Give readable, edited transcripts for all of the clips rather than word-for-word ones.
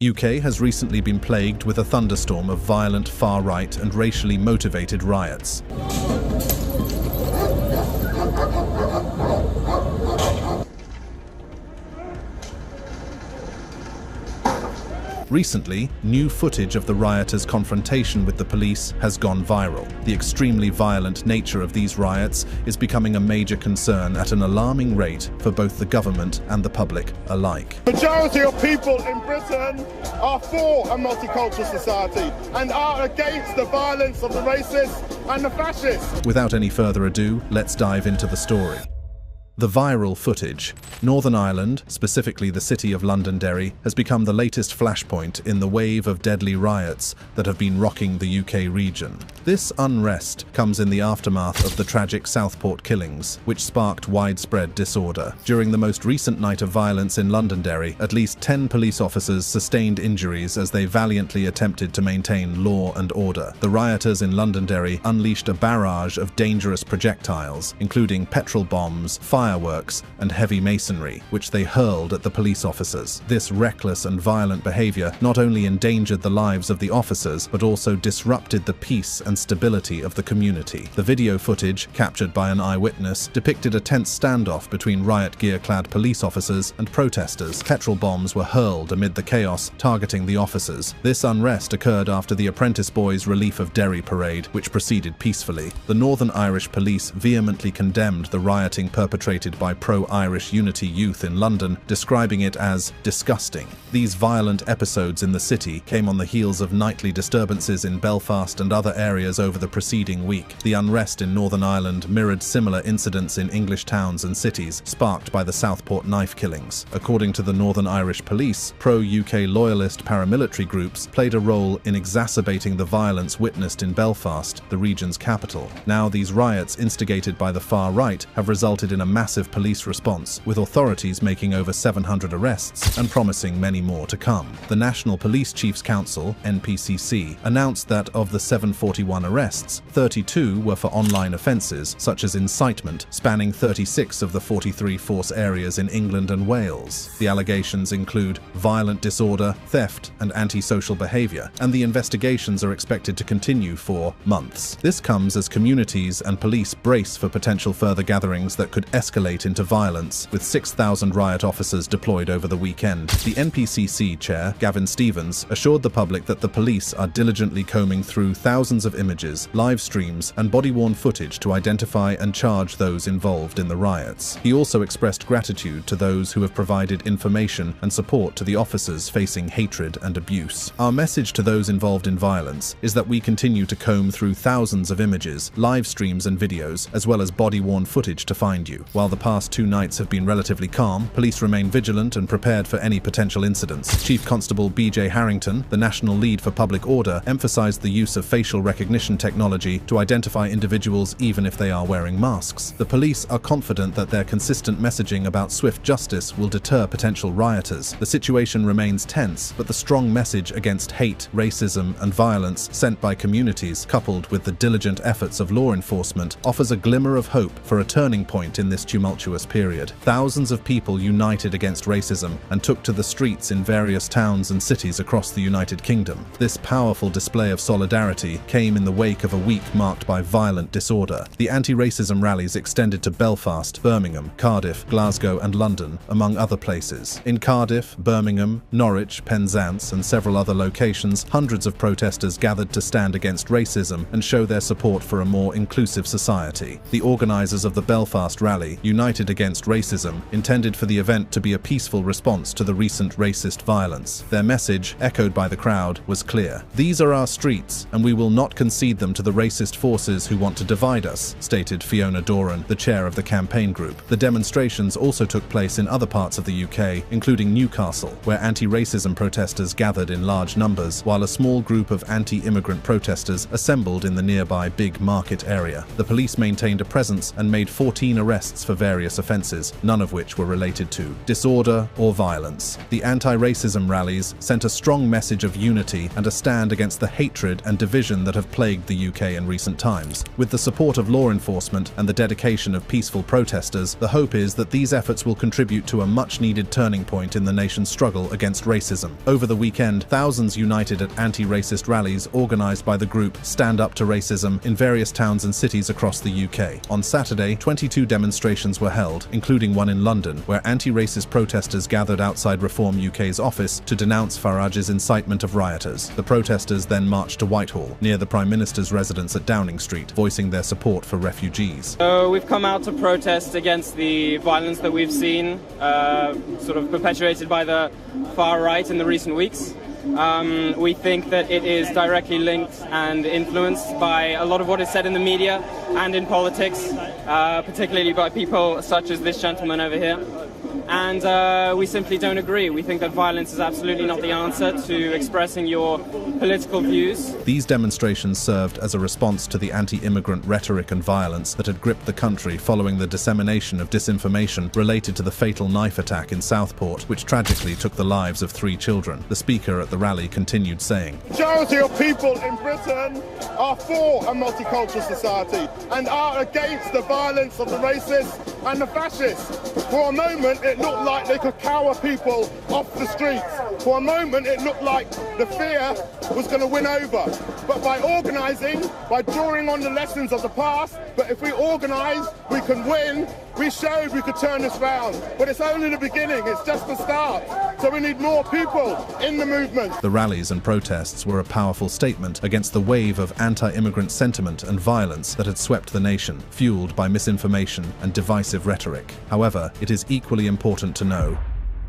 UK has recently been plagued with a thunderstorm of violent far-right and racially motivated riots. Recently, new footage of the rioters' confrontation with the police has gone viral. The extremely violent nature of these riots is becoming a major concern at an alarming rate for both the government and the public alike. The majority of people in Britain are for a multicultural society and are against the violence of the racists and the fascists. Without any further ado, let's dive into the story. The viral footage. Northern Ireland, specifically the city of Londonderry, has become the latest flashpoint in the wave of deadly riots that have been rocking the UK region. This unrest comes in the aftermath of the tragic Southport killings, which sparked widespread disorder. During the most recent night of violence in Londonderry, at least 10 police officers sustained injuries as they valiantly attempted to maintain law and order. The rioters in Londonderry unleashed a barrage of dangerous projectiles, including petrol bombs, fireworks, and heavy masonry, which they hurled at the police officers. This reckless and violent behavior not only endangered the lives of the officers, but also disrupted the peace and stability of the community. The video footage, captured by an eyewitness, depicted a tense standoff between riot gear-clad police officers and protesters. Petrol bombs were hurled amid the chaos, targeting the officers. This unrest occurred after the Apprentice Boys' Relief of Derry parade, which proceeded peacefully. The Northern Irish Police vehemently condemned the rioting perpetrated by pro-Irish Unity youth in London, describing it as disgusting. These violent episodes in the city came on the heels of nightly disturbances in Belfast and other areas over the preceding week. The unrest in Northern Ireland mirrored similar incidents in English towns and cities, sparked by the Southport knife killings. According to the Northern Irish Police, pro-UK loyalist paramilitary groups played a role in exacerbating the violence witnessed in Belfast, the region's capital. Now, these riots, instigated by the far right, have resulted in a massive police response, with authorities making over 700 arrests and promising many more to come. The National Police Chiefs Council, NPCC, announced that of the 741 arrests, 32 were for online offences, such as incitement, spanning 36 of the 43 force areas in England and Wales. The allegations include violent disorder, theft, and antisocial behaviour, and the investigations are expected to continue for months. This comes as communities and police brace for potential further gatherings that could escalate into violence, with 6,000 riot officers deployed over the weekend. The NPCC chair, Gavin Stevens, assured the public that the police are diligently combing through thousands of images, live streams, and body-worn footage to identify and charge those involved in the riots. He also expressed gratitude to those who have provided information and support to the officers facing hatred and abuse. Our message to those involved in violence is that we continue to comb through thousands of images, live streams and videos, as well as body-worn footage to find you. While the past 2 nights have been relatively calm, police remain vigilant and prepared for any potential incidents. Chief Constable BJ Harrington, the national lead for public order, emphasized the use of facial recognition technology to identify individuals even if they are wearing masks. The police are confident that their consistent messaging about swift justice will deter potential rioters. The situation remains tense, but the strong message against hate, racism, and violence sent by communities, coupled with the diligent efforts of law enforcement, offers a glimmer of hope for a turning point in this tumultuous period. Thousands of people united against racism and took to the streets in various towns and cities across the United Kingdom. This powerful display of solidarity came in the wake of a week marked by violent disorder. The anti-racism rallies extended to Belfast, Birmingham, Cardiff, Glasgow, and London, among other places. In Cardiff, Birmingham, Norwich, Penzance, and several other locations, hundreds of protesters gathered to stand against racism and show their support for a more inclusive society. The organisers of the Belfast rally, United Against Racism, intended for the event to be a peaceful response to the recent racist violence. Their message, echoed by the crowd, was clear. "These are our streets, and we will not concede them to the racist forces who want to divide us," stated Fiona Doran, the chair of the campaign group. The demonstrations also took place in other parts of the UK, including Newcastle, where anti-racism protesters gathered in large numbers, while a small group of anti-immigrant protesters assembled in the nearby Big Market area. The police maintained a presence and made 14 arrests for for various offenses, none of which were related to disorder or violence. The anti-racism rallies sent a strong message of unity and a stand against the hatred and division that have plagued the UK in recent times. With the support of law enforcement and the dedication of peaceful protesters, the hope is that these efforts will contribute to a much-needed turning point in the nation's struggle against racism. Over the weekend, thousands united at anti-racist rallies organised by the group Stand Up to Racism in various towns and cities across the UK. On Saturday, 22 demonstrations were held, including one in London, where anti-racist protesters gathered outside Reform UK's office to denounce Farage's incitement of rioters. The protesters then marched to Whitehall, near the Prime Minister's residence at Downing Street, voicing their support for refugees. So we've come out to protest against the violence that we've seen, sort of perpetuated by the far right in the recent weeks. We think that it is directly linked and influenced by a lot of what is said in the media and in politics, particularly by people such as this gentleman over here. And we simply don't agree. We think that violence is absolutely not the answer to expressing your political views. These demonstrations served as a response to the anti-immigrant rhetoric and violence that had gripped the country following the dissemination of disinformation related to the fatal knife attack in Southport, which tragically took the lives of 3 children. The speaker at the rally continued saying, "The majority of people in Britain are for a multicultural society and are against the violence of the racists and the fascists. For a moment, it looked like they could cower people off the streets. For a moment, it looked like the fear was going to win over. But by organising, by drawing on the lessons of the past, but if we organise, we can win. We showed we could turn this round. But it's only the beginning, it's just the start. So we need more people in the movement." The rallies and protests were a powerful statement against the wave of anti-immigrant sentiment and violence that had swept the nation, fueled by misinformation and divisive rhetoric. However, it is equally important to know,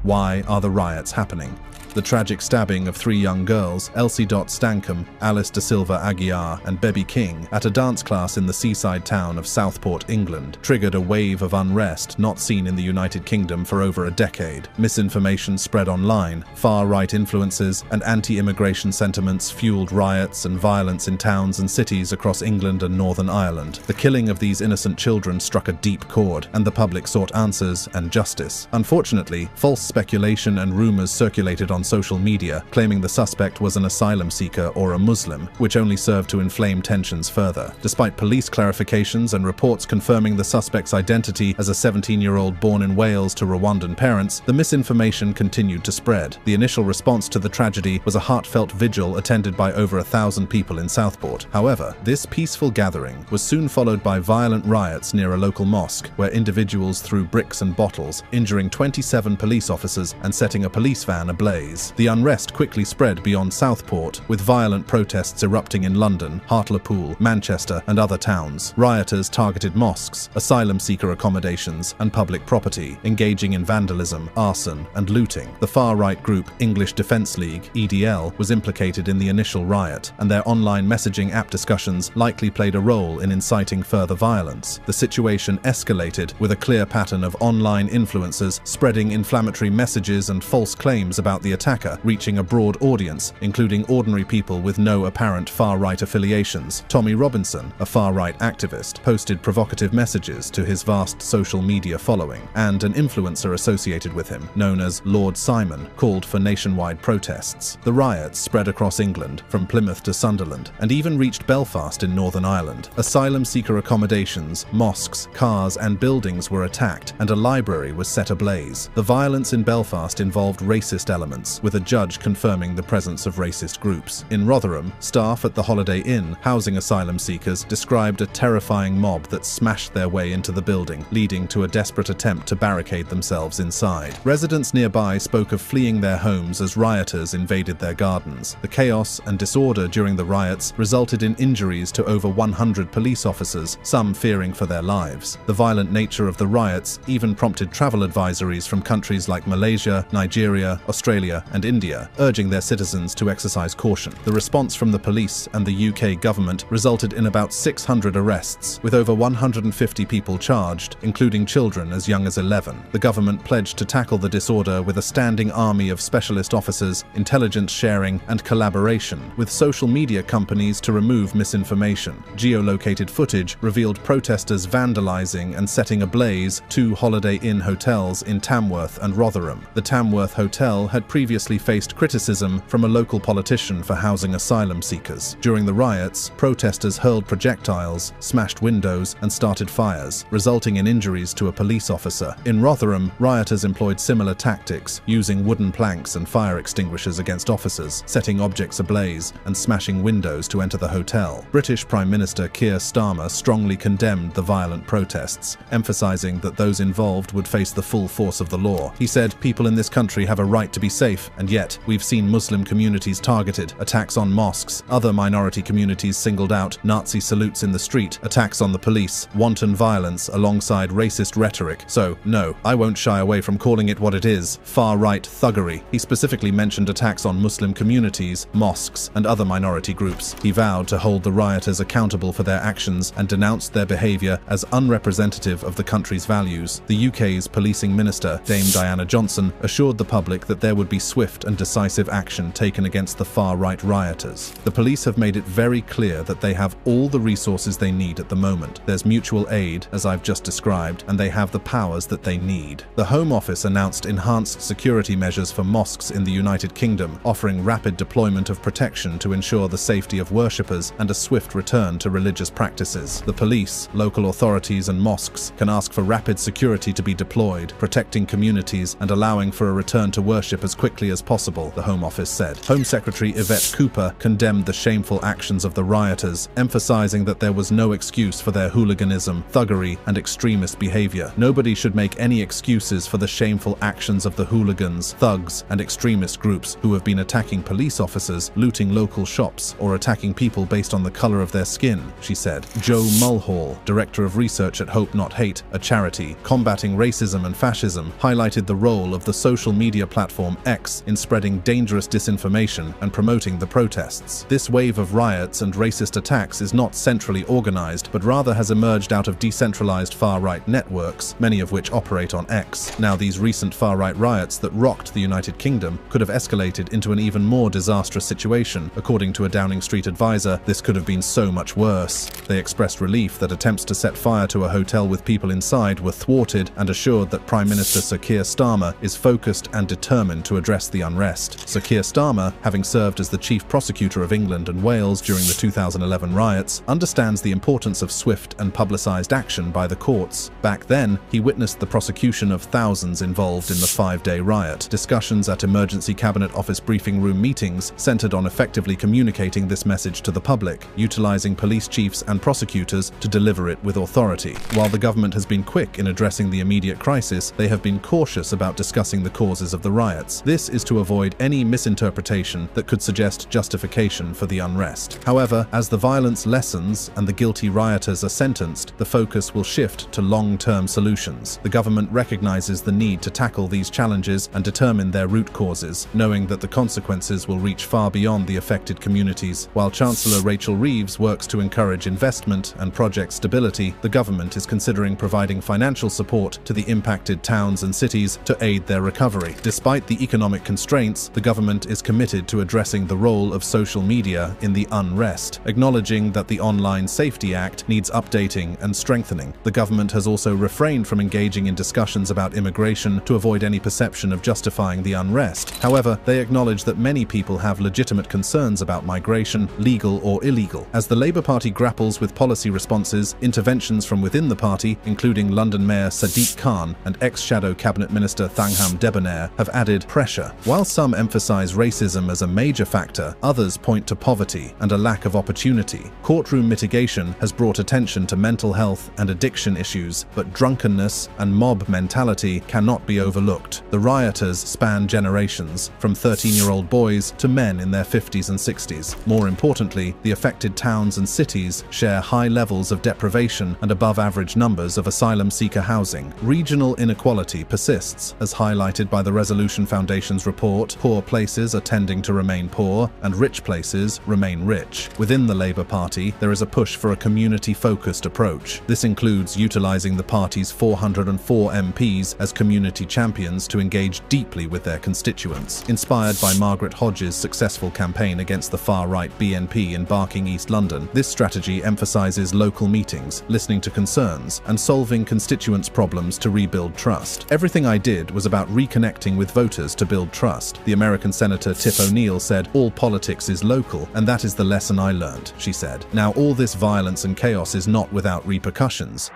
why are the riots happening? The tragic stabbing of 3 young girls, Elsie Stankham, Alice Da Silva Aguiar, and Bebby King, at a dance class in the seaside town of Southport, England, triggered a wave of unrest not seen in the United Kingdom for over a decade. Misinformation spread online, far-right influences, and anti-immigration sentiments fueled riots and violence in towns and cities across England and Northern Ireland. The killing of these innocent children struck a deep chord, and the public sought answers and justice. Unfortunately, false speculation and rumours circulated on social media, claiming the suspect was an asylum seeker or a Muslim, which only served to inflame tensions further. Despite police clarifications and reports confirming the suspect's identity as a 17-year-old born in Wales to Rwandan parents, the misinformation continued to spread. The initial response to the tragedy was a heartfelt vigil attended by over 1,000 people in Southport. However, this peaceful gathering was soon followed by violent riots near a local mosque, where individuals threw bricks and bottles, injuring 27 police officers and setting a police van ablaze. The unrest quickly spread beyond Southport, with violent protests erupting in London, Hartlepool, Manchester, and other towns. Rioters targeted mosques, asylum seeker accommodations, and public property, engaging in vandalism, arson, and looting. The far-right group English Defence League, EDL, was implicated in the initial riot, and their online messaging app discussions likely played a role in inciting further violence. The situation escalated, with a clear pattern of online influencers spreading inflammatory messages and false claims about the attacker, reaching a broad audience, including ordinary people with no apparent far-right affiliations. Tommy Robinson, a far-right activist, posted provocative messages to his vast social media following, and an influencer associated with him, known as Lord Simon, called for nationwide protests. The riots spread across England, from Plymouth to Sunderland, and even reached Belfast in Northern Ireland. Asylum seeker accommodations, mosques, cars, and buildings were attacked, and a library was set ablaze. The violence in Belfast involved racist elements, with a judge confirming the presence of racist groups. In Rotherham, staff at the Holiday Inn housing asylum seekers described a terrifying mob that smashed their way into the building, leading to a desperate attempt to barricade themselves inside. Residents nearby spoke of fleeing their homes as rioters invaded their gardens. The chaos and disorder during the riots resulted in injuries to over 100 police officers, some fearing for their lives. The violent nature of the riots even prompted travel advisories from countries like Malaysia, Nigeria, Australia, Australia and India, urging their citizens to exercise caution. The response from the police and the UK government resulted in about 600 arrests, with over 150 people charged, including children as young as 11. The government pledged to tackle the disorder with a standing army of specialist officers, intelligence sharing, and collaboration with social media companies to remove misinformation. Geolocated footage revealed protesters vandalizing and setting ablaze 2 Holiday Inn hotels in Tamworth and Rotherham. The Tamworth Hotel had previously faced criticism from a local politician for housing asylum seekers. During the riots, protesters hurled projectiles, smashed windows, and started fires, resulting in injuries to a police officer. In Rotherham, rioters employed similar tactics, using wooden planks and fire extinguishers against officers, setting objects ablaze, and smashing windows to enter the hotel. British Prime Minister Keir Starmer strongly condemned the violent protests, emphasizing that those involved would face the full force of the law. He said, "People in this country have a right to be safe, and yet we've seen Muslim communities targeted, attacks on mosques, other minority communities singled out, Nazi salutes in the street, attacks on the police, wanton violence alongside racist rhetoric. So, no, I won't shy away from calling it what it is, far-right thuggery." He specifically mentioned attacks on Muslim communities, mosques, and other minority groups. He vowed to hold the rioters accountable for their actions and denounced their behaviour as unrepresentative of the country's values. The UK's policing minister, Dame Diana Johnson, assured the public that there would be swift and decisive action taken against the far-right rioters. The police have made it very clear that they have all the resources they need at the moment. There's mutual aid, as I've just described, and they have the powers that they need. The Home Office announced enhanced security measures for mosques in the United Kingdom, offering rapid deployment of protection to ensure the safety of worshippers and a swift return to religious practices. The police, local authorities, and mosques can ask for rapid security to be deployed, protecting communities and allowing for a return to worship as quickly as possible, the Home Office said. Home Secretary Yvette Cooper condemned the shameful actions of the rioters, emphasizing that there was no excuse for their hooliganism, thuggery, and extremist behavior. Nobody should make any excuses for the shameful actions of the hooligans, thugs, and extremist groups who have been attacking police officers, looting local shops, or attacking people based on the color of their skin, she said. Joe Mulhall, Director of Research at Hope Not Hate, a charity combating racism and fascism, highlighted the role of the social media platform X in spreading dangerous disinformation and promoting the protests. This wave of riots and racist attacks is not centrally organized, but rather has emerged out of decentralized far-right networks, many of which operate on X. Now, these recent far-right riots that rocked the United Kingdom could have escalated into an even more disastrous situation. According to a Downing Street advisor, this could have been so much worse. They expressed relief that attempts to set fire to a hotel with people inside were thwarted and assured that Prime Minister Sir Keir Starmer is focused and determined to address the unrest. Sir Keir Starmer, having served as the Chief Prosecutor of England and Wales during the 2011 riots, understands the importance of swift and publicised action by the courts. Back then, he witnessed the prosecution of thousands involved in the 5-day riot. Discussions at emergency Cabinet Office briefing room meetings centred on effectively communicating this message to the public, utilising police chiefs and prosecutors to deliver it with authority. While the government has been quick in addressing the immediate crisis, they have been cautious about discussing the causes of the riots. This is to avoid any misinterpretation that could suggest justification for the unrest. However, as the violence lessens and the guilty rioters are sentenced, the focus will shift to long-term solutions. The government recognises the need to tackle these challenges and determine their root causes, knowing that the consequences will reach far beyond the affected communities. While Chancellor Rachel Reeves works to encourage investment and project stability, the government is considering providing financial support to the impacted towns and cities to aid their recovery. Despite the economic constraints, the government is committed to addressing the role of social media in the unrest, acknowledging that the Online Safety Act needs updating and strengthening. The government has also refrained from engaging in discussions about immigration to avoid any perception of justifying the unrest. However, they acknowledge that many people have legitimate concerns about migration, legal or illegal. As the Labour Party grapples with policy responses, interventions from within the party, including London Mayor Sadiq Khan and ex-Shadow Cabinet Minister Thangham Debonair, have added pressure. While some emphasise racism as a major factor, others point to poverty and a lack of opportunity. Courtroom mitigation has brought attention to mental health and addiction issues, but drunkenness and mob mentality cannot be overlooked. The rioters span generations, from 13-year-old boys to men in their 50s and 60s. More importantly, the affected towns and cities share high levels of deprivation and above-average numbers of asylum seeker housing. Regional inequality persists, as highlighted by the Resolution Foundation organizations report, poor places are tending to remain poor, and rich places remain rich. Within the Labour Party, there is a push for a community-focused approach. This includes utilising the party's 404 MPs as community champions to engage deeply with their constituents. Inspired by Margaret Hodges' successful campaign against the far-right BNP in Barking, East London, this strategy emphasises local meetings, listening to concerns, and solving constituents' problems to rebuild trust. "Everything I did was about reconnecting with voters to build trust." The American Senator Tip O'Neill said, "All politics is local, and that is the lesson I learned," she said. Now, all this violence and chaos is not without repercussions.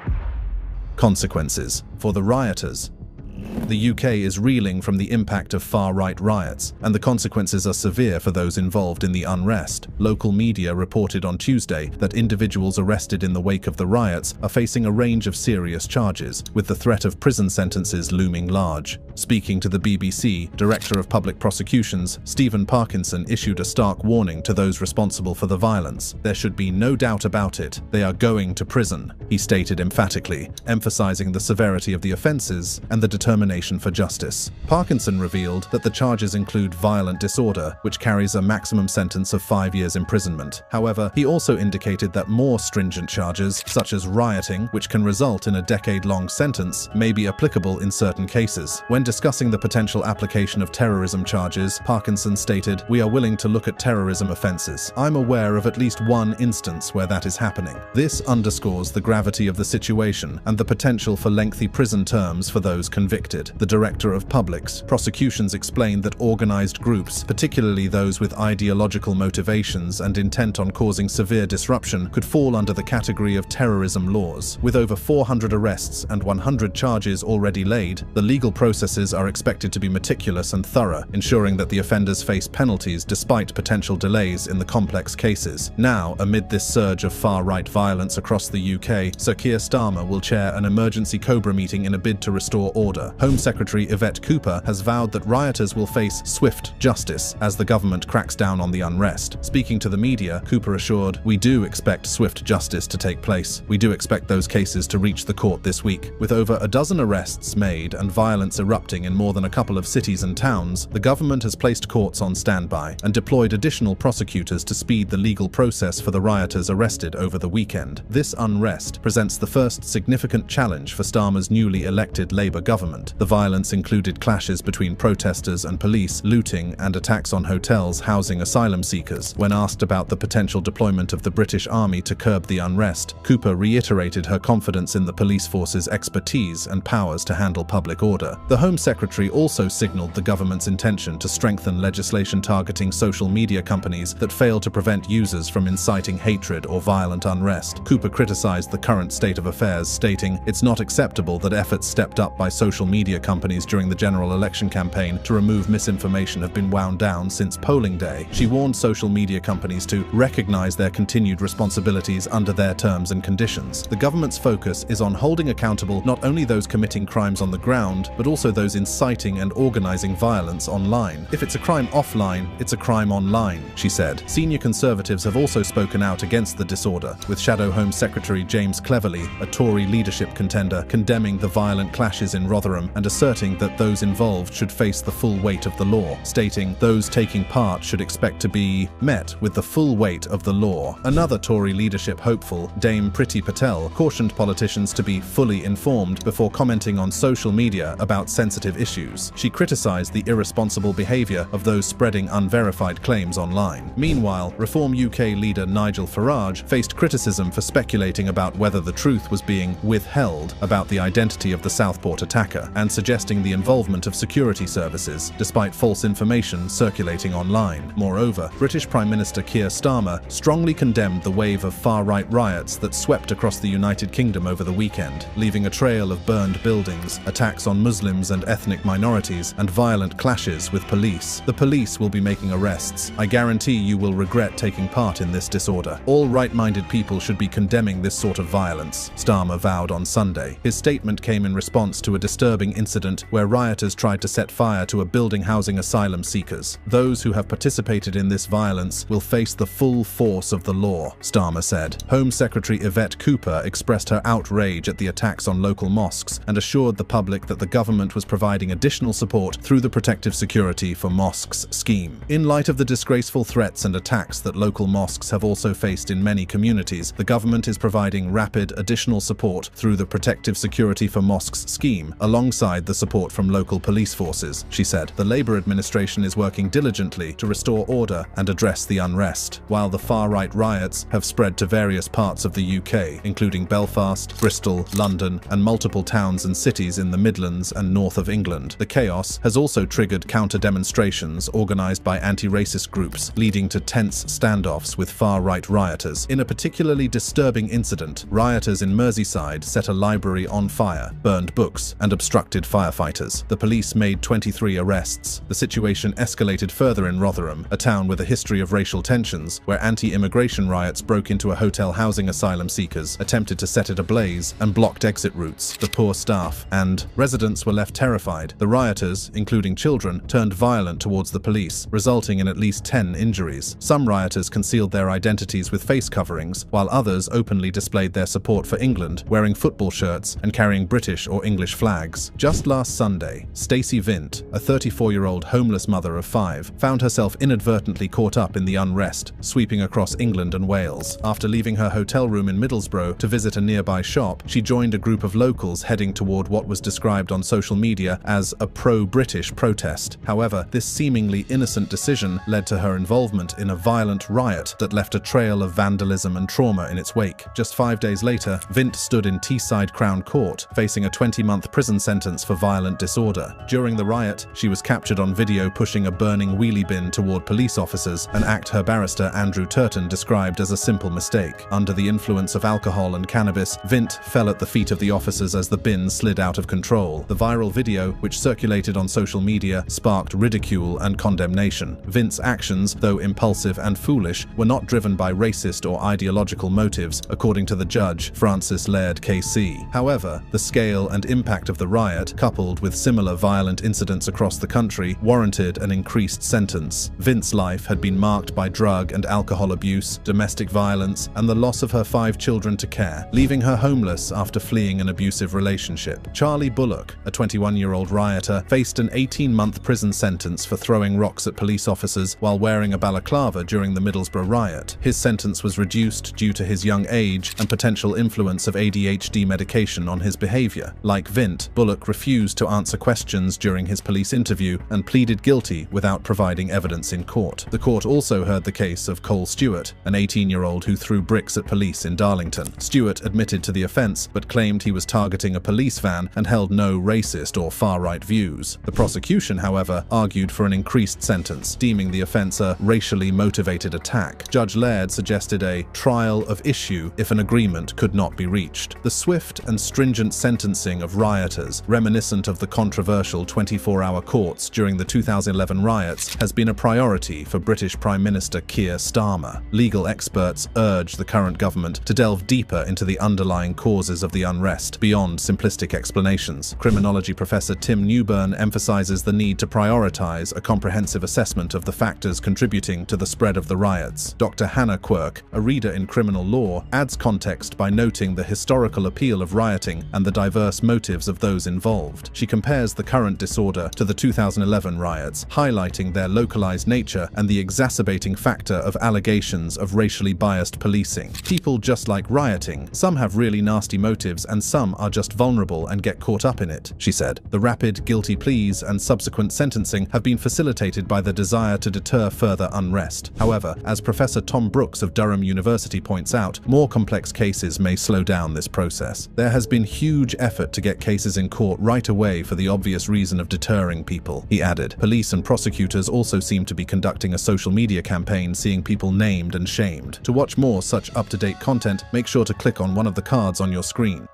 Consequences for the rioters. The UK is reeling from the impact of far-right riots, and the consequences are severe for those involved in the unrest. Local media reported on Tuesday that individuals arrested in the wake of the riots are facing a range of serious charges, with the threat of prison sentences looming large. Speaking to the BBC, Director of Public Prosecutions Stephen Parkinson issued a stark warning to those responsible for the violence. "There should be no doubt about it. They are going to prison," he stated emphatically, emphasizing the severity of the offences and the determination for justice. Parkinson revealed that the charges include violent disorder, which carries a maximum sentence of 5 years imprisonment. However, he also indicated that more stringent charges, such as rioting, which can result in a decade-long sentence, may be applicable in certain cases. When discussing the potential application of terrorism charges, Parkinson stated, "We are willing to look at terrorism offences. I'm aware of at least one instance where that is happening." This underscores the gravity of the situation and the potential for lengthy prison terms for those convicted. The Director of Public Prosecutions explained that organised groups, particularly those with ideological motivations and intent on causing severe disruption, could fall under the category of terrorism laws. With over 400 arrests and 100 charges already laid, the legal processes are expected to be meticulous and thorough, ensuring that the offenders face penalties despite potential delays in the complex cases. Now, amid this surge of far-right violence across the UK, Sir Keir Starmer will chair an emergency Cobra meeting in a bid to restore order. Home Secretary Yvette Cooper has vowed that rioters will face swift justice as the government cracks down on the unrest. Speaking to the media, Cooper assured, "We do expect swift justice to take place. We do expect those cases to reach the court this week." With over a dozen arrests made and violence erupting in more than a couple of cities and towns, the government has placed courts on standby and deployed additional prosecutors to speed the legal process for the rioters arrested over the weekend. This unrest presents the first significant challenge for Starmer's newly elected Labour government. The violence included clashes between protesters and police, looting, and attacks on hotels housing asylum seekers. When asked about the potential deployment of the British Army to curb the unrest, Cooper reiterated her confidence in the police force's expertise and powers to handle public order. The Home Secretary also signalled the government's intention to strengthen legislation targeting social media companies that fail to prevent users from inciting hatred or violent unrest. Cooper criticised the current state of affairs, stating, "It's not acceptable that efforts stepped up by social media companies during the general election campaign to remove misinformation have been wound down since polling day." She warned social media companies to recognise their continued responsibilities under their terms and conditions. The government's focus is on holding accountable not only those committing crimes on the ground, but also those inciting and organising violence online. "If it's a crime offline, it's a crime online," she said. Senior Conservatives have also spoken out against the disorder, with Shadow Home Secretary James Cleverly, a Tory leadership contender, condemning the violent clashes in Rotherham and asserting that those involved should face the full weight of the law, stating, "Those taking part should expect to be met with the full weight of the law." Another Tory leadership hopeful, Dame Priti Patel, cautioned politicians to be fully informed before commenting on social media about sensitive issues. She criticised the irresponsible behaviour of those spreading unverified claims online. Meanwhile, Reform UK leader Nigel Farage faced criticism for speculating about whether the truth was being withheld about the identity of the Southport attacker, and suggesting the involvement of security services, despite false information circulating online. Moreover, British Prime Minister Keir Starmer strongly condemned the wave of far-right riots that swept across the United Kingdom over the weekend, leaving a trail of burned buildings, attacks on Muslims and ethnic minorities, and violent clashes with police. "The police will be making arrests. I guarantee you will regret taking part in this disorder. All right-minded people should be condemning this sort of violence," Starmer vowed on Sunday. His statement came in response to a disturbing disturbing incident where rioters tried to set fire to a building housing asylum seekers. Those who have participated in this violence will face the full force of the law, Starmer said. Home Secretary Yvette Cooper expressed her outrage at the attacks on local mosques and assured the public that the government was providing additional support through the Protective Security for Mosques scheme. In light of the disgraceful threats and attacks that local mosques have also faced in many communities, the government is providing rapid additional support through the Protective Security for Mosques scheme, alongside the support from local police forces, she said. The Labour administration is working diligently to restore order and address the unrest, while the far-right riots have spread to various parts of the UK, including Belfast, Bristol, London, and multiple towns and cities in the Midlands and north of England. The chaos has also triggered counter-demonstrations organised by anti-racist groups, leading to tense standoffs with far-right rioters. In a particularly disturbing incident, rioters in Merseyside set a library on fire, burned books, and obstructed firefighters. The police made 23 arrests. The situation escalated further in Rotherham, a town with a history of racial tensions, where anti-immigration riots broke into a hotel housing asylum seekers, attempted to set it ablaze, and blocked exit routes. The poor staff and residents were left terrified. The rioters, including children, turned violent towards the police, resulting in at least 10 injuries. Some rioters concealed their identities with face coverings, while others openly displayed their support for England, wearing football shirts and carrying British or English flags. Just last Sunday, Stacey Vint, a 34-year-old homeless mother of 5, found herself inadvertently caught up in the unrest sweeping across England and Wales. After leaving her hotel room in Middlesbrough to visit a nearby shop, she joined a group of locals heading toward what was described on social media as a pro-British protest. However, this seemingly innocent decision led to her involvement in a violent riot that left a trail of vandalism and trauma in its wake. Just 5 days later, Vint stood in Teesside Crown Court, facing a 20-month prison sentence for violent disorder. During the riot, she was captured on video pushing a burning wheelie bin toward police officers, an act her barrister Andrew Turton described as a simple mistake. Under the influence of alcohol and cannabis, Vint fell at the feet of the officers as the bin slid out of control. The viral video, which circulated on social media, sparked ridicule and condemnation. Vint's actions, though impulsive and foolish, were not driven by racist or ideological motives, according to the judge, Francis Laird KC. However, the scale and impact of the riot, coupled with similar violent incidents across the country, warranted an increased sentence. Vint's life had been marked by drug and alcohol abuse, domestic violence, and the loss of her 5 children to care, leaving her homeless after fleeing an abusive relationship. Charlie Bullock, a 21-year-old rioter, faced an 18-month prison sentence for throwing rocks at police officers while wearing a balaclava during the Middlesbrough riot. His sentence was reduced due to his young age and potential influence of ADHD medication on his behavior. Like Vint, Bullock refused to answer questions during his police interview and pleaded guilty without providing evidence in court. The court also heard the case of Cole Stewart, an 18-year-old who threw bricks at police in Darlington. Stewart admitted to the offence but claimed he was targeting a police van and held no racist or far-right views. The prosecution, however, argued for an increased sentence, deeming the offence a racially motivated attack. Judge Laird suggested a trial of issue if an agreement could not be reached. The swift and stringent sentencing of rioters, reminiscent of the controversial 24-hour courts during the 2011 riots, has been a priority for British Prime Minister Keir Starmer. Legal experts urge the current government to delve deeper into the underlying causes of the unrest, beyond simplistic explanations. Criminology professor Tim Newburn emphasises the need to prioritise a comprehensive assessment of the factors contributing to the spread of the riots. Dr. Hannah Quirk, a reader in criminal law, adds context by noting the historical appeal of rioting and the diverse motives of those involved. She compares the current disorder to the 2011 riots, highlighting their localised nature and the exacerbating factor of allegations of racially biased policing. People just like rioting. Some have really nasty motives and some are just vulnerable and get caught up in it, she said. The rapid guilty pleas and subsequent sentencing have been facilitated by the desire to deter further unrest. However, as Professor Tom Brooks of Durham University points out, more complex cases may slow down this process. There has been huge effort to get cases in court right away for the obvious reason of deterring people, he added. Police and prosecutors also seem to be conducting a social media campaign seeing people named and shamed. To watch more such up-to-date content, make sure to click on one of the cards on your screen.